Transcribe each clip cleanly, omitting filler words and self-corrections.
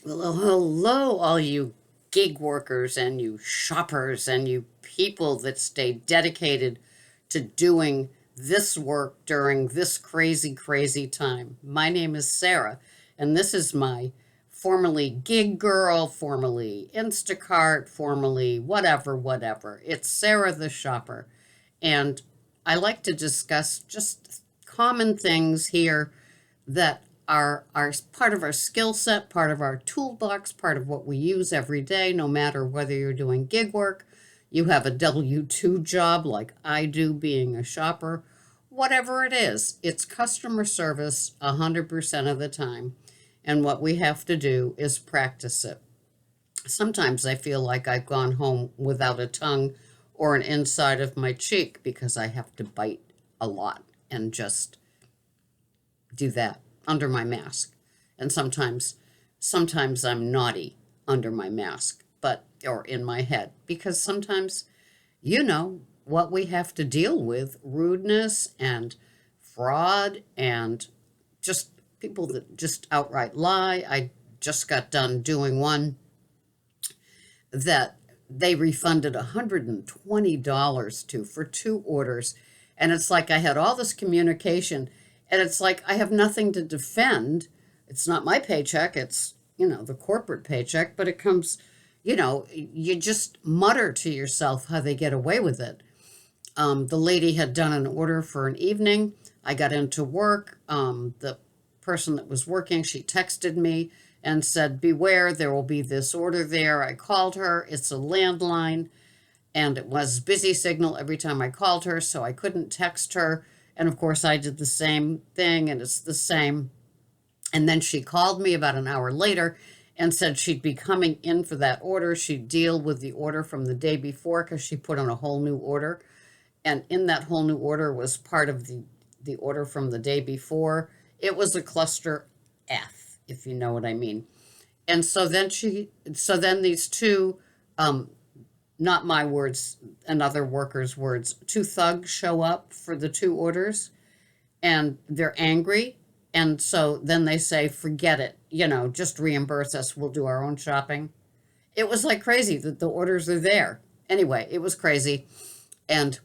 Well, hello, all you gig workers and you shoppers and you people that stay dedicated to doing this work during this crazy, crazy time. My name is Sarah, and this is my formerly gig girl, formerly Instacart, formerly whatever, whatever. It's Sarah the shopper, and I like to discuss just common things here that are part of our skill set, part of our toolbox, part of what we use every day, no matter whether you're doing gig work, you have a W 2 job like I do, being a shopper, whatever it is, it's customer service 100% of the time. And what we have to do is practice it. Sometimes I feel like I've gone home without a tongue or an inside of my cheek because I have to bite a lot and just do that under my mask. And sometimes I'm naughty under my mask, but or in my head, because sometimes what we have to deal with, rudeness and fraud and just people that just outright lie. I just got done doing one that they refunded $120 to for two orders. And it's like I had all this communication, and it's like I have nothing to defend. It's not my paycheck, it's, the corporate paycheck, but it comes, you just mutter to yourself how they get away with it. The lady had done an order for an evening. I got into work. The person that was working, she texted me and said, "Beware, there will be this order there." I called her. It's a landline, and it was busy signal every time I called her, so I couldn't text her. And of course, I did the same thing, and it's the same. And then she called me about an hour later and said she'd be coming in for that order. She'd deal with the order from the day before because she put on a whole new order. And in that whole new order was part of the order from the day before. It was a cluster F, if you know what I mean. And so then these two, not my words, another worker's words, two thugs show up for the two orders, and they're angry. And so then they say, "Forget it, just reimburse us. We'll do our own shopping." It was like crazy that the orders are there. Anyway, it was crazy. And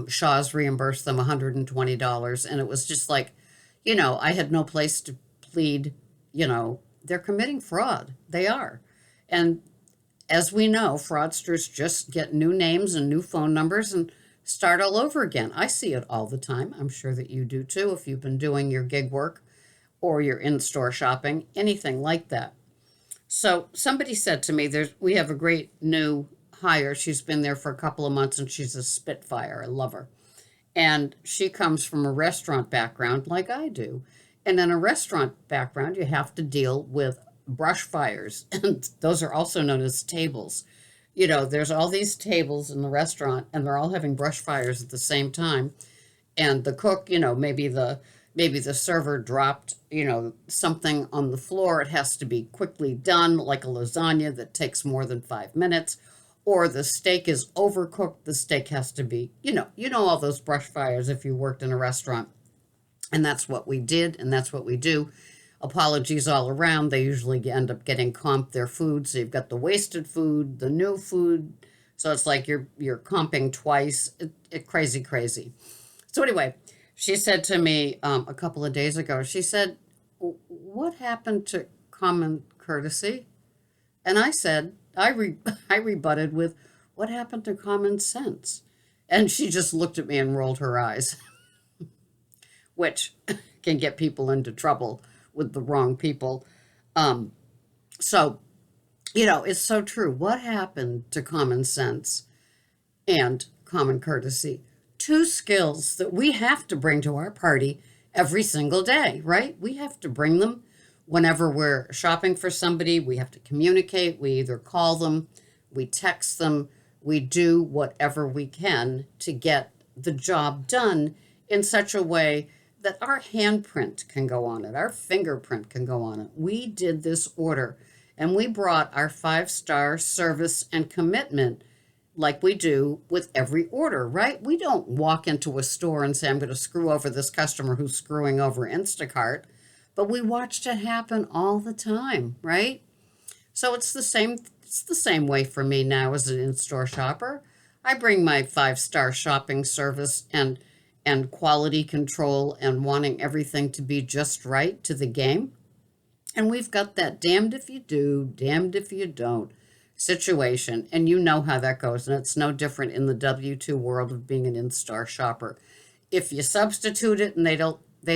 Shaw's reimbursed them $120. And it was just like, I had no place to plead. They're committing fraud. They are. And as we know, fraudsters just get new names and new phone numbers and start all over again. I see it all the time. I'm sure that you do too if you've been doing your gig work or your in-store shopping, anything like that. So somebody said to me, we have a great new hire. She's been there for a couple of months and she's a spitfire. I love her. And she comes from a restaurant background like I do. And in a restaurant background, you have to deal with brush fires. And those are also known as tables. There's all these tables in the restaurant and they're all having brush fires at the same time. And the cook, maybe the server dropped, something on the floor. It has to be quickly done, like a lasagna that takes more than 5 minutes. Or the steak is overcooked. The steak has to be, all those brush fires if you worked in a restaurant. And that's what we did, and that's what we do. Apologies all around. They usually end up getting comped their food. So you've got the wasted food, the new food. So it's like you're comping twice. Crazy, crazy. So anyway, she said to me a couple of days ago, she said, "What happened to common courtesy?" And I said, I rebutted with, "What happened to common sense?" And she just looked at me and rolled her eyes, which can get people into trouble with the wrong people. Um, so, it's so true. What happened to common sense and common courtesy? Two skills that we have to bring to our party every single day, right? We have to bring them whenever we're shopping for somebody. We have to communicate. We either call them, we text them, we do whatever we can to get the job done in such a way that our handprint can go on it, our fingerprint can go on it. We did this order and we brought our 5-star service and commitment like we do with every order, right? We don't walk into a store and say, "I'm going to screw over this customer who's screwing over Instacart." But we watched it happen all the time, right? So it's the same way for me now as an in-store shopper. I bring my five-star shopping service and quality control and wanting everything to be just right to the game. And we've got that damned if you do, damned if you don't situation. And you know how that goes. And it's no different in the W-2 world of being an in-store shopper. If you substitute it and they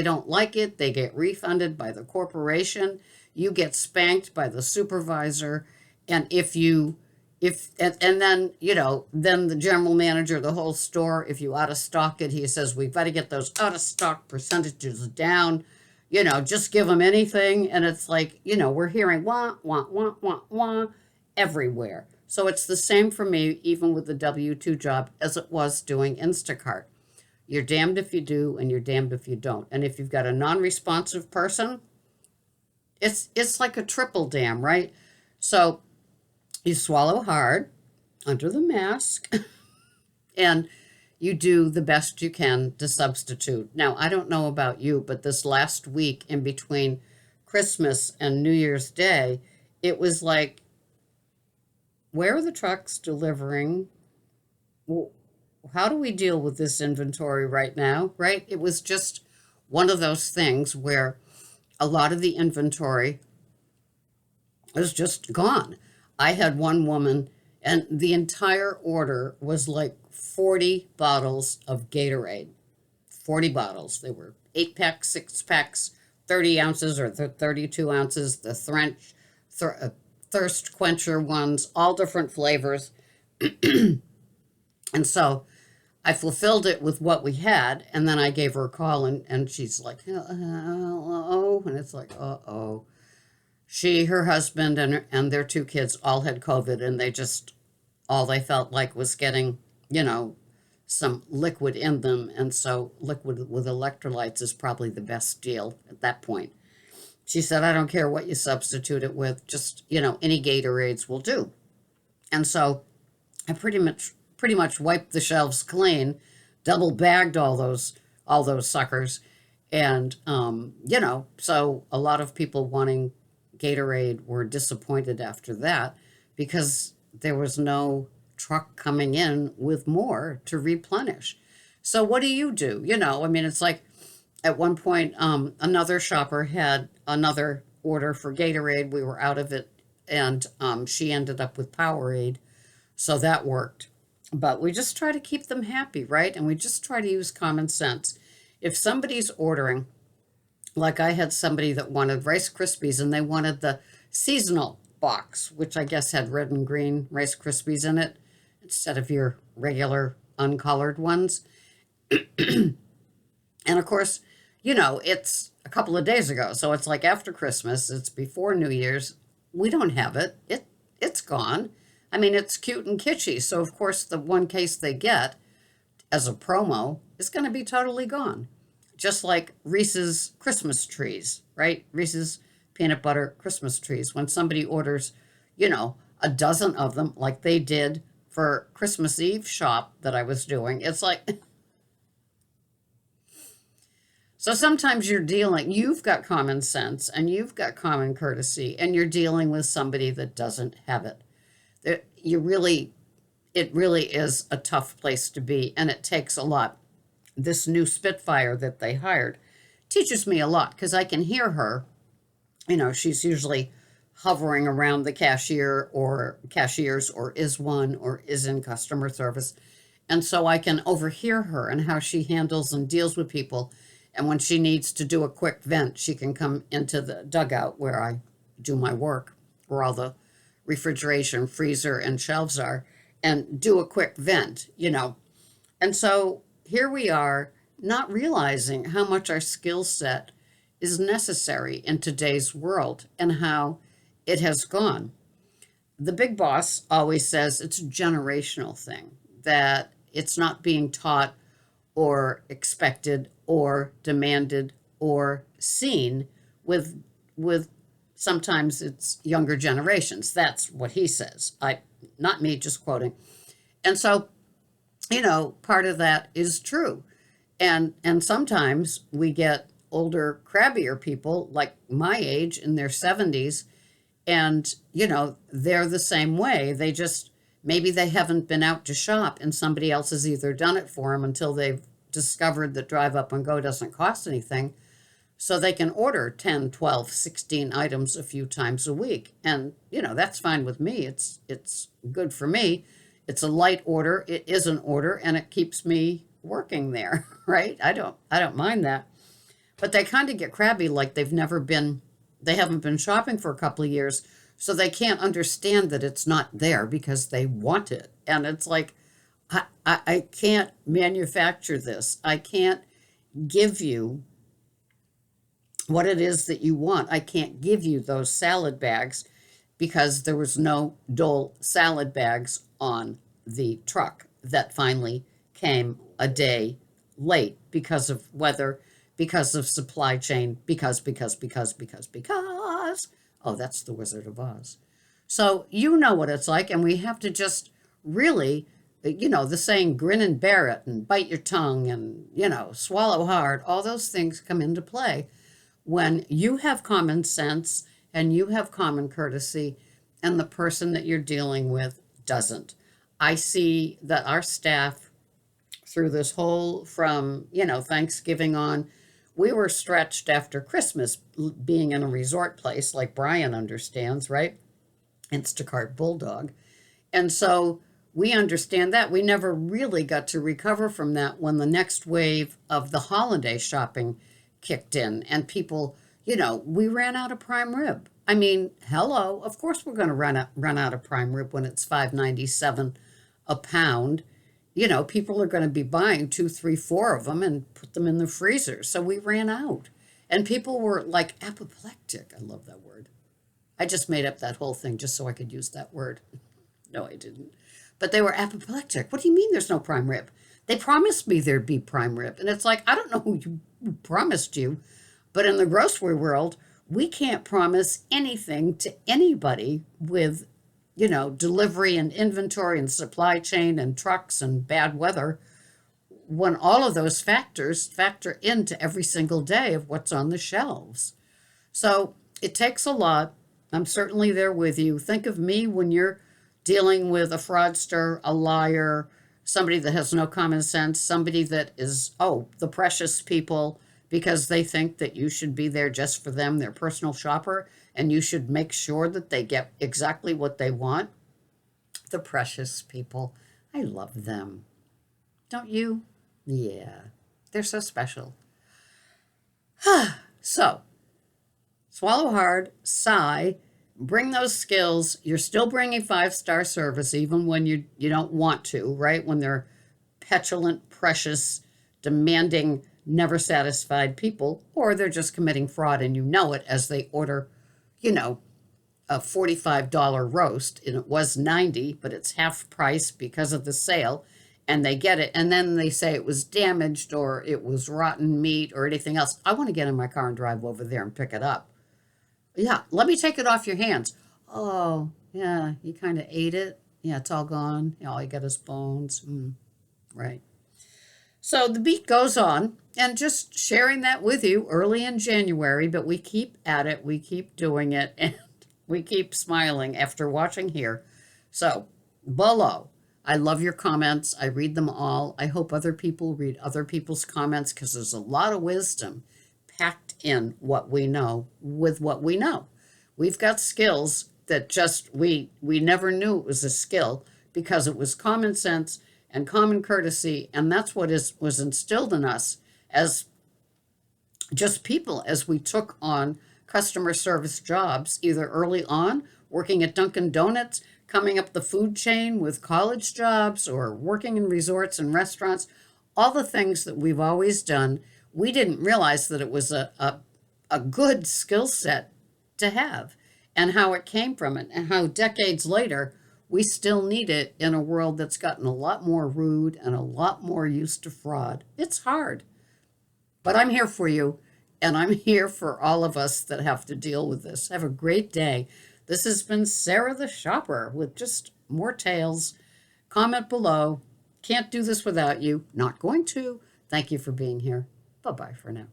don't like it, they get refunded by the corporation. You get spanked by the supervisor. And and then, then the general manager of the whole store, if you out of stock it, he says, we've got to get those out of stock percentages down. Just give them anything. And it's like, we're hearing wah, wah, wah, wah, wah everywhere. So it's the same for me, even with the W-2 job, as it was doing Instacart. You're damned if you do, and you're damned if you don't. And if you've got a non-responsive person, it's like a triple damn, right? So you swallow hard under the mask, and you do the best you can to substitute. Now, I don't know about you, but this last week in between Christmas and New Year's Day, it was like, where are the trucks delivering? How do we deal with this inventory right now, right? It was just one of those things where a lot of the inventory is just gone. I had one woman, and the entire order was like 40 bottles of Gatorade. 40 bottles. They were 8 packs, 6 packs, 30 ounces or 32 ounces, the thirst quencher ones, all different flavors. And so I fulfilled it with what we had, and then I gave her a call, and she's like, hello, and it's like, uh-oh. Her husband, and their 2 kids all had COVID, and all they felt like was getting, some liquid in them, and so liquid with electrolytes is probably the best deal at that point. She said, I don't care what you substitute it with, just, any Gatorades will do. And so I pretty much wiped the shelves clean, double bagged all those suckers, and so a lot of people wanting Gatorade were disappointed after that because there was no truck coming in with more to replenish. So what do? It's like at one point, another shopper had another order for Gatorade. We were out of it, and she ended up with Powerade, so that worked. But we just try to keep them happy, right? And we just try to use common sense. If somebody's ordering, like I had somebody that wanted Rice Krispies and they wanted the seasonal box, which I guess had red and green Rice Krispies in it instead of your regular uncolored ones. And of course, it's a couple of days ago. So it's like after Christmas, it's before New Year's. We don't have it. It's gone. It's cute and kitschy. So of course the one case they get as a promo is going to be totally gone. Just like Reese's Christmas trees, right? Reese's peanut butter Christmas trees. When somebody orders, a dozen of them, like they did for Christmas Eve shop that I was doing, it's like, so sometimes you've got common sense and you've got common courtesy, and you're dealing with somebody that doesn't have it. It really is a tough place to be, and it takes a lot. This new Spitfire that they hired teaches me a lot because I can hear her. She's usually hovering around the cashier or cashiers or is one or is in customer service. And so I can overhear her and how she handles and deals with people. And when she needs to do a quick vent, she can come into the dugout where I do my work, where all the refrigeration, freezer, and shelves are, and do a quick vent. And so here we are, not realizing how much our skill set is necessary in today's world and how it has gone. The big boss always says it's a generational thing, that it's not being taught or expected or demanded or seen with sometimes it's younger generations. That's what he says. Not me, just quoting. And so, part of that is true. And sometimes we get older, crabbier people like my age in their 70s, and, they're the same way. They just, maybe they haven't been out to shop and somebody else has either done it for them until they've discovered that Drive Up and Go doesn't cost anything. So they can order 10, 12, 16 items a few times a week. And, that's fine with me. It's good for me. It's a light order. It is an order and it keeps me working there, right? I don't mind that. But they kind of get crabby like they haven't been shopping for a couple of years, so they can't understand that it's not there because they want it. And it's like, I can't manufacture this. I can't give you what it is that you want. I can't give you those salad bags because there was no Dole salad bags on the truck that finally came a day late because of weather, because of supply chain, because. Oh, that's the Wizard of Oz. So you know what it's like, and we have to just really, the saying grin and bear it and bite your tongue and, swallow hard, all those things come into play when you have common sense and you have common courtesy and the person that you're dealing with doesn't. I see that our staff through this whole from, Thanksgiving on, we were stretched after Christmas being in a resort place like Brian understands, right? Instacart Bulldog. And so we understand that. We never really got to recover from that when the next wave of the holiday shopping kicked in and people, we ran out of prime rib. I mean, hello, of course we're going to run out of prime rib when it's $5.97 a pound. People are going to be buying 2, 3, 4 of them and put them in the freezer. So we ran out. And people were like apoplectic. I love that word. I just made up that whole thing just so I could use that word. No, I didn't. But they were apoplectic. What do you mean there's no prime rib? They promised me there'd be prime rib. And it's like, I don't know who promised you. But in the grocery world, we can't promise anything to anybody with delivery and inventory and supply chain and trucks and bad weather, when all of those factors factor into every single day of what's on the shelves. So it takes a lot. I'm certainly there with you. Think of me when you're dealing with a fraudster, a liar, somebody that has no common sense, somebody that is, the precious people, because they think that you should be there just for them, their personal shopper, and you should make sure that they get exactly what they want. The precious people. I love them. Don't you? Yeah. They're so special. So, swallow hard, sigh, bring those skills. You're still bringing 5-star service even when you don't want to, right? When they're petulant, precious, demanding, never satisfied people, or they're just committing fraud and you know it as they order, a $45 roast, and it was $90, but it's half price because of the sale, and they get it, and then they say it was damaged or it was rotten meat or anything else. I want to get in my car and drive over there and pick it up. Yeah, let me take it off your hands. Oh, yeah, you kind of ate it. Yeah, it's all gone. All you got is bones. Right. So the beat goes on, and just sharing that with you early in January, but we keep at it, we keep doing it, and we keep smiling after watching here. So below, I love your comments. I read them all. I hope other people read other people's comments because there's a lot of wisdom packed in what we know with what we know. We've got skills that just we never knew it was a skill because it was common sense and common courtesy, and that's what was instilled in us as just people as we took on customer service jobs, either early on, working at Dunkin' Donuts, coming up the food chain with college jobs, or working in resorts and restaurants, all the things that we've always done. We didn't realize that it was a good skill set to have, and how it came from it, and how decades later we still need it in a world that's gotten a lot more rude and a lot more used to fraud. It's hard, but I'm here for you, and I'm here for all of us that have to deal with this. Have a great day. This has been Sarah the Shopper with just more tales. Comment below. Can't do this without you. Not going to. Thank you for being here. Bye-bye for now.